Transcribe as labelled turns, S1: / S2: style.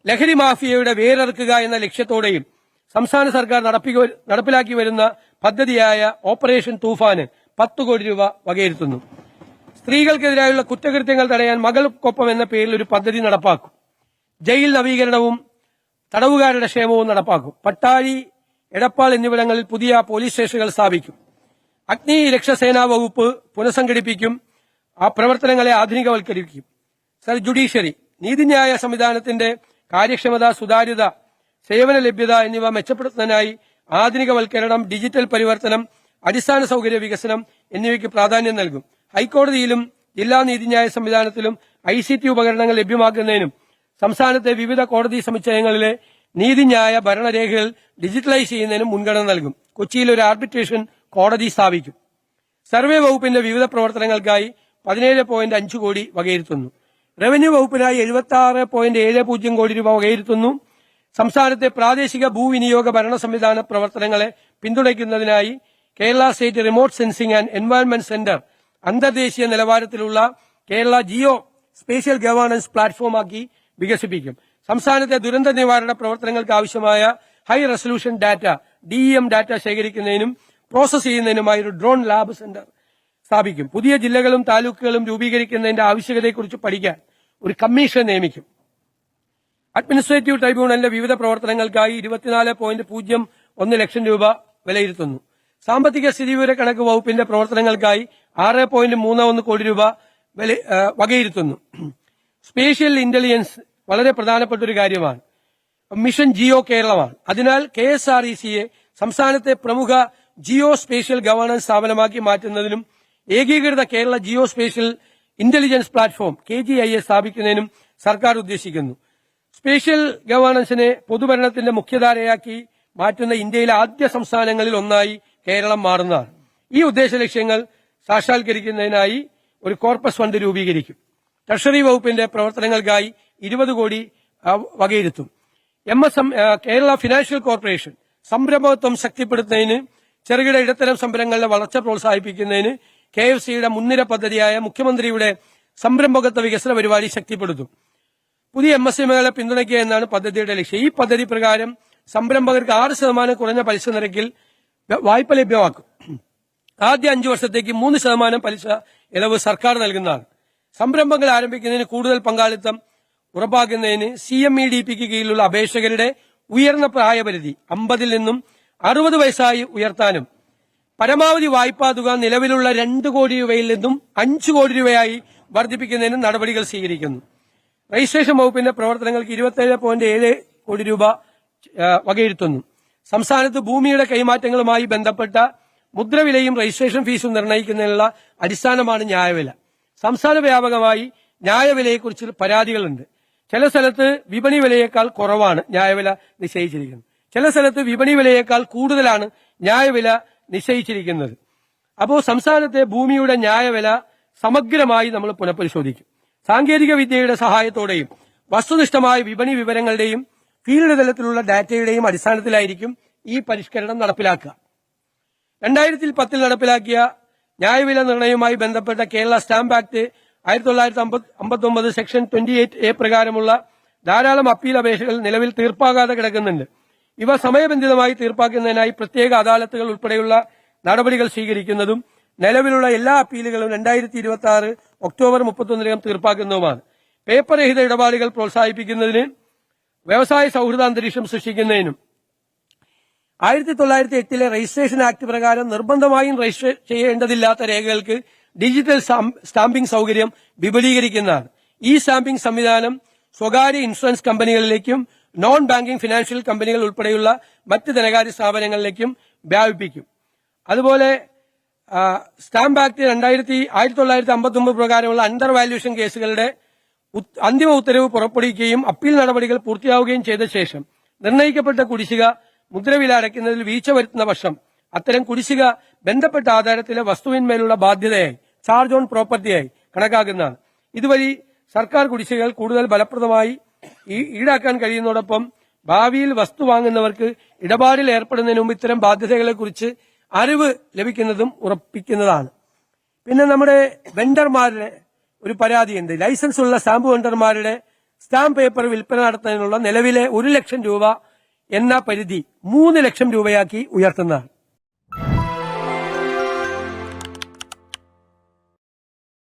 S1: ലഹരി മാഫിയയുടെ വേരറുക്കുക എന്ന ലക്ഷ്യത്തോടെയും സംസ്ഥാന സർക്കാർ നടപ്പിലാക്കി വരുന്ന പദ്ധതിയായ ഓപ്പറേഷൻ തൂഫാന് 10 കോടി രൂപ വകയിരുത്തുന്നു. സ്ത്രീകൾക്കെതിരായുള്ള കുറ്റകൃത്യങ്ങൾ തടയാൻ മകൾക്കൊപ്പം എന്ന പേരിൽ ഒരു പദ്ധതി നടപ്പാക്കും. ജയിൽ നവീകരണവും തടവുകാരുടെ ക്ഷേമവും നടപ്പാക്കും. പട്ടാഴി, എടപ്പാൾ എന്നിവിടങ്ങളിൽ പുതിയ പോലീസ് സ്റ്റേഷനുകൾ സ്ഥാപിക്കും. അഗ്നി രക്ഷാസേനാ വകുപ്പ് പുനഃസംഘടിപ്പിക്കും. ആ പ്രവർത്തനങ്ങളെ ആധുനികവൽക്കരിക്കും. ജുഡീഷ്യറി, നീതിന്യായ സംവിധാനത്തിന്റെ കാര്യക്ഷമത, സുതാര്യത, സേവന ലഭ്യത എന്നിവ മെച്ചപ്പെടുത്തുന്നതിനായി ആധുനികവൽക്കരണം, ഡിജിറ്റൽ പരിവർത്തനം, അടിസ്ഥാന സൌകര്യ വികസനം എന്നിവയ്ക്ക് പ്രാധാന്യം നൽകും. ഹൈക്കോടതിയിലും ജില്ലാ നീതിന്യായ സംവിധാനത്തിലും ICT ഉപകരണങ്ങൾ ലഭ്യമാക്കുന്നതിനും സംസ്ഥാനത്തെ വിവിധ കോടതി സമുച്ചയങ്ങളിലെ നീതിന്യായ ഭരണരേഖകൾ ഡിജിറ്റലൈസ് ചെയ്യുന്നതിനും മുൻഗണന നൽകും. കൊച്ചിയിൽ ഒരു ആർബിട്രേഷൻ കോടതി സ്ഥാപിക്കും. സർവേ വകുപ്പിന്റെ വിവിധ പ്രവർത്തനങ്ങൾക്കായി 17.5 കോടി വകയിരുത്തുന്നു. റവന്യൂ വകുപ്പിനായി 76.70 കോടി രൂപ വകയിരുത്തുന്നു. സംസ്ഥാനത്തെ പ്രാദേശിക ഭൂവിനിയോഗ ഭരണ സംവിധാന പ്രവർത്തനങ്ങളെ പിന്തുണയ്ക്കുന്നതിനായി Kerala State Remote Sensing and Environment Centre അന്തർദേശീയ നിലവാരത്തിലുള്ള കേരള ജിയോ സ്പേഷ്യൽ ഗവേണൻസ് പ്ലാറ്റ്ഫോമാക്കി വികസിപ്പിക്കും. സംസ്ഥാനത്തെ ദുരന്ത നിവാരണ പ്രവർത്തനങ്ങൾക്ക് ആവശ്യമായ high resolution data DEM data ശേഖരിക്കുന്നതിനും പ്രോസസ് ചെയ്യുന്നതിനുമായി ഒരു ഡ്രോൺ ലാബ് സെന്റർ സ്ഥാപിക്കും. പുതിയ ജില്ലകളും താലൂക്കുകളും രൂപീകരിക്കുന്നതിന്റെ ആവശ്യകതയെക്കുറിച്ച് പഠിക്കാൻ ഒരു കമ്മീഷൻ നിയമിക്കും. അഡ്മിനിസ്ട്രേറ്റീവ് ട്രൈബ്യൂണലിന്റെ വിവിധ പ്രവർത്തനങ്ങൾക്കായി 24.01 ലക്ഷം രൂപ വിലയിരുത്തുന്നു. സാമ്പത്തിക സ്ഥിതിവിവര കണക്ക് വകുപ്പിന്റെ പ്രവർത്തനങ്ങൾക്കായി 6.31 കോടി രൂപ വകയിരുത്തുന്നു. സ്പേഷ്യൽ ഇന്റലിജൻസ് വളരെ പ്രധാനപ്പെട്ട ഒരു കാര്യമാണ്. മിഷൻ ജിയോ കേരളമാണ്. അതിനാൽ KSRECയെ സംസ്ഥാനത്തെ പ്രമുഖ ജിയോ സ്പേഷ്യൽ ഗവേണൻസ് സ്ഥാപനമാക്കി മാറ്റുന്നതിനും ഏകീകൃത Kerala Jio spatial intelligence platform KGIS സ്ഥാപിക്കുന്നതിനും സർക്കാർ ഉദ്ദേശിക്കുന്നു. സ്പേഷ്യൽ ഗവേണൻസിനെ പൊതുഭരണത്തിന്റെ മുഖ്യധാരയാക്കി മാറ്റുന്ന ഇന്ത്യയിലെ ആദ്യ സംസ്ഥാനങ്ങളിൽ ഒന്നായി കേരളം മാറുന്നതാണ്. ഈ ഉദ്ദേശ ലക്ഷ്യങ്ങൾ സാക്ഷാത്കരിക്കുന്നതിനായി ഒരു കോർപ്പസ് ഫണ്ട് രൂപീകരിക്കും. ട്രഷറി വകുപ്പിന്റെ പ്രവർത്തനങ്ങൾക്കായി 20 കോടി വകയിരുത്തും. കേരള ഫിനാൻഷ്യൽ കോർപ്പറേഷൻ സംരംഭത്വം ശക്തിപ്പെടുത്തുന്നതിന്, ചെറുകിട ഇടത്തരം സംരംഭങ്ങളുടെ വളർച്ച പ്രോത്സാഹിപ്പിക്കുന്നതിന് KFCയുടെ മുൻനിര പദ്ധതിയായ മുഖ്യമന്ത്രിയുടെ സംരംഭകത്വ വികസന പരിപാടി ശക്തിപ്പെടുത്തും. പുതിയ MSMEകളെ പിന്തുണയ്ക്കുക എന്നാണ് പദ്ധതിയുടെ ലക്ഷ്യം. ഈ പദ്ധതി പ്രകാരം സംരംഭകർക്ക് 6% കുറഞ്ഞ പലിശ നിരക്കിൽ വായ്പ ലഭ്യമാക്കും. ആദ്യ 5 വർഷത്തേക്ക് 3% പലിശ ഇളവ് സർക്കാർ നൽകുന്നതാണ്. സംരംഭങ്ങൾ ആരംഭിക്കുന്നതിന് കൂടുതൽ പങ്കാളിത്തം ഉറപ്പാക്കുന്നതിന് CMEDPക്ക് കീഴിലുള്ള അപേക്ഷകരുടെ ഉയർന്ന പ്രായപരിധി 50 നിന്നും 60 വയസ്സായി ഉയർത്താനും പരമാവധി വായ്പാ തുക നിലവിലുള്ള 2 കോടി രൂപയിൽ നിന്നും 5 കോടി രൂപയായി വർദ്ധിപ്പിക്കുന്നതിനും നടപടികൾ സ്വീകരിക്കുന്നു. രജിസ്ട്രേഷൻ വകുപ്പിന്റെ പ്രവർത്തനങ്ങൾക്ക് 27.7 കോടി രൂപ വകയിരുത്തുന്നു. സംസ്ഥാനത്ത് ഭൂമിയുടെ കൈമാറ്റങ്ങളുമായി ബന്ധപ്പെട്ട മുദ്രവിലയും രജിസ്ട്രേഷൻ ഫീസും നിർണ്ണയിക്കുന്നതിനുള്ള അടിസ്ഥാനമാണ് ന്യായവില. സംസ്ഥാന വ്യാപകമായി ന്യായവിലയെക്കുറിച്ച് പരാതികളുണ്ട്. ചില സ്ഥലത്ത് വിപണി വിലയേക്കാൾ കുറവാണ് ന്യായവില നിശ്ചയിച്ചിരിക്കുന്നത്. ചില സ്ഥലത്ത് വിപണി വിലയേക്കാൾ കൂടുതലാണ് ന്യായവില നിശ്ചയിച്ചിരിക്കുന്നത്. അപ്പോൾ സംസ്ഥാനത്തെ ഭൂമിയുടെ ന്യായവില സമഗ്രമായി നമ്മൾ പുനഃപരിശോധിക്കും. സാങ്കേതിക വിദ്യയുടെ സഹായത്തോടെയും വസ്തുനിഷ്ഠമായ വിപണി വിവരങ്ങളുടെയും ഫീൽഡ് തലത്തിലുള്ള ഡാറ്റയുടെയും അടിസ്ഥാനത്തിലായിരിക്കും ഈ പരിഷ്കരണം നടപ്പിലാക്കുക. 2010 നടപ്പിലാക്കിയ ന്യായവില നിർണയവുമായി ബന്ധപ്പെട്ട Kerala stamp act 1959 section 28A പ്രകാരമുള്ള ധാരാളം അപ്പീൽ അപേക്ഷകൾ നിലവിൽ തീർപ്പാകാതെ കിടക്കുന്നുണ്ട്. ഇവ സമയബന്ധിതമായി തീർപ്പാക്കുന്നതിനായി പ്രത്യേക അദാലത്തുകൾ ഉൾപ്പെടെയുള്ള നടപടികൾ സ്വീകരിക്കുന്നതും നിലവിലുള്ള എല്ലാ അപ്പീലുകളും 2026 ഒക്ടോബർ 31 തീർപ്പാക്കുന്നതുമാണ്. പേപ്പർ രഹിത ഇടപാടുകൾ പ്രോത്സാഹിപ്പിക്കുന്നതിന്, വ്യവസായ സൌഹൃദ അന്തരീക്ഷം സൃഷ്ടിക്കുന്നതിനും 1908 രജിസ്ട്രേഷൻ ആക്ട് പ്രകാരം നിർബന്ധമായും രജിസ്റ്റർ ചെയ്യേണ്ടതില്ലാത്ത രേഖകൾക്ക് ഡിജിറ്റൽ സ്റ്റാമ്പിംഗ് സൌകര്യം വിപുലീകരിക്കുന്നതാണ്. ഈ സ്റ്റാമ്പിംഗ് സംവിധാനം സ്വകാര്യ ഇൻഷുറൻസ് കമ്പനികളിലേക്കും നോൺ ബാങ്കിംഗ് ഫിനാൻഷ്യൽ കമ്പനികൾ ഉൾപ്പെടെയുള്ള മറ്റ് ധനകാര്യ സ്ഥാപനങ്ങളിലേക്കും വ്യാപിപ്പിക്കും. അതുപോലെ സ്റ്റാമ്പ് ആക്ട് 1959 പ്രകാരമുള്ള അണ്ടർ വാല്യൂഷൻ കേസുകളുടെ അന്തിമ ഉത്തരവ് പുറപ്പെടുവിക്കുകയും അപ്പീൽ നടപടികൾ പൂർത്തിയാവുകയും ചെയ്ത ശേഷം നിർണ്ണയിക്കപ്പെട്ട കുടിശ്ശിക മുദ്രവില അടയ്ക്കുന്നതിൽ വീഴ്ച വരുത്തുന്ന പക്ഷം അത്തരം കുടിശ്ശിക ബന്ധപ്പെട്ട ആധാരത്തിലെ വസ്തുവിന്മേലുള്ള ബാധ്യതയായി, ചാർജ് ഓൺ പ്രോപ്പർട്ടിയായി കണക്കാക്കുന്നതാണ്. ഇതുവഴി സർക്കാർ കുടിശ്ശികകൾ കൂടുതൽ ഫലപ്രദമായി ഈടാക്കാൻ കഴിയുന്നതോടൊപ്പം ഭാവിയിൽ വസ്തു വാങ്ങുന്നവർക്ക് ഇടപാടിൽ ഏർപ്പെടുന്നതിന് മുമ്പ് ഇത്തരം ബാധ്യതകളെക്കുറിച്ച് അറിവ് ലഭിക്കുന്നതും ഉറപ്പിക്കുന്നതാണ്. പിന്നെ നമ്മുടെ വെണ്ടർമാരുടെ ഒരു പരാതിയുണ്ട്. ലൈസൻസ് ഉള്ള സ്റ്റാമ്പ് വെണ്ടർമാരുടെ സ്റ്റാമ്പ് പേപ്പർ വിൽപ്പന നടത്തുന്നതിനുള്ള നിലവിലെ 1 ലക്ഷം രൂപ എന്ന പരിധി 3 ലക്ഷം രൂപയാക്കി ഉയർത്തുന്നതാണ്.